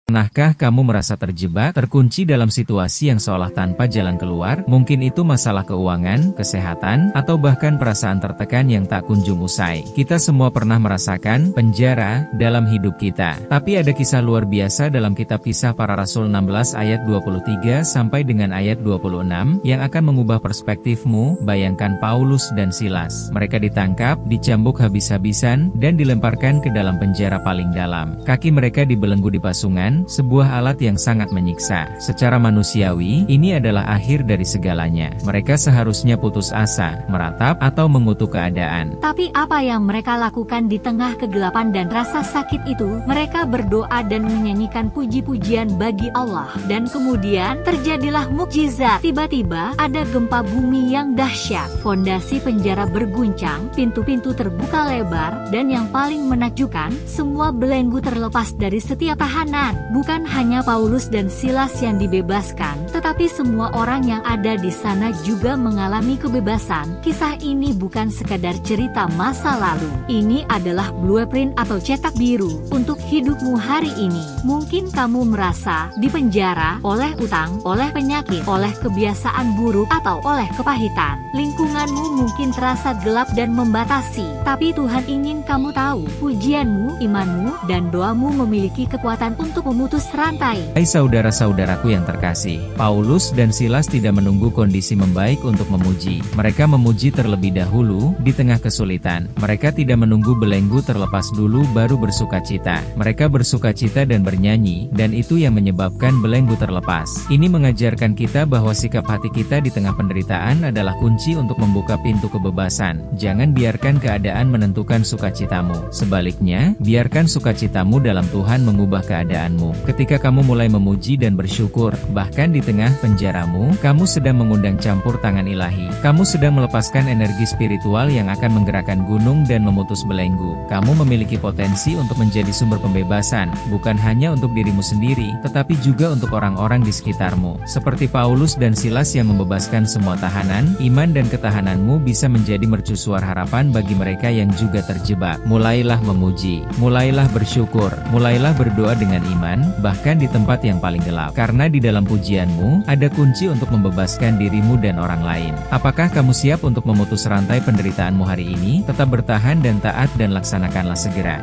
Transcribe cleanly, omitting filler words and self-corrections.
Pernahkah kamu merasa terjebak, terkunci dalam situasi yang seolah tanpa jalan keluar? Mungkin itu masalah keuangan, kesehatan, atau bahkan perasaan tertekan yang tak kunjung usai. Kita semua pernah merasakan penjara dalam hidup kita. Tapi ada kisah luar biasa dalam kitab Kisah Para Rasul 16 ayat 23 sampai dengan ayat 26 yang akan mengubah perspektifmu. Bayangkan Paulus dan Silas. Mereka ditangkap, dicambuk habis-habisan, dan dilemparkan ke dalam penjara paling dalam. Kaki mereka dibelenggu di pasungan, sebuah alat yang sangat menyiksa. Secara manusiawi, ini adalah akhir dari segalanya. Mereka seharusnya putus asa, meratap, atau mengutuk keadaan. Tapi apa yang mereka lakukan di tengah kegelapan dan rasa sakit itu? Mereka berdoa dan menyanyikan puji-pujian bagi Allah. Dan kemudian, terjadilah mukjizat. Tiba-tiba, ada gempa bumi yang dahsyat. Fondasi penjara berguncang, pintu-pintu terbuka lebar, dan yang paling menakjubkan, semua belenggu terlepas dari setiap tahanan. Bukan hanya Paulus dan Silas yang dibebaskan, tetapi semua orang yang ada di sana juga mengalami kebebasan. Kisah ini bukan sekadar cerita masa lalu. Ini adalah blueprint atau cetak biru untuk hidupmu hari ini. Mungkin kamu merasa dipenjara oleh utang, oleh penyakit, oleh kebiasaan buruk, atau oleh kepahitan. Lingkunganmu mungkin terasa gelap dan membatasi. Tapi Tuhan ingin kamu tahu, pujianmu, imanmu, dan doamu memiliki kekuatan untuk memutus rantai. Hai saudara-saudaraku yang terkasih, Paulus dan Silas tidak menunggu kondisi membaik untuk memuji. Mereka memuji terlebih dahulu di tengah kesulitan. Mereka tidak menunggu belenggu terlepas dulu baru bersukacita. Mereka bersukacita dan bernyanyi, dan itu yang menyebabkan belenggu terlepas. Ini mengajarkan kita bahwa sikap hati kita di tengah penderitaan adalah kunci untuk membuka pintu kebebasan. Jangan biarkan keadaan menentukan sukacitamu. Sebaliknya, biarkan sukacitamu dalam Tuhan mengubah keadaanmu. Ketika kamu mulai memuji dan bersyukur, bahkan di tengah penjaramu, kamu sedang mengundang campur tangan ilahi. Kamu sedang melepaskan energi spiritual yang akan menggerakkan gunung dan memutus belenggu. Kamu memiliki potensi untuk menjadi sumber pembebasan, bukan hanya untuk dirimu sendiri, tetapi juga untuk orang-orang di sekitarmu. Seperti Paulus dan Silas yang membebaskan semua tahanan, iman dan ketahananmu bisa menjadi mercusuar harapan bagi mereka yang juga terjebak. Mulailah memuji, mulailah bersyukur, mulailah berdoa dengan iman, bahkan di tempat yang paling gelap. Karena di dalam pujianmu, ada kunci untuk membebaskan dirimu dan orang lain. Apakah kamu siap untuk memutus rantai penderitaanmu hari ini? Tetap bertahan dan taat dan laksanakanlah segera.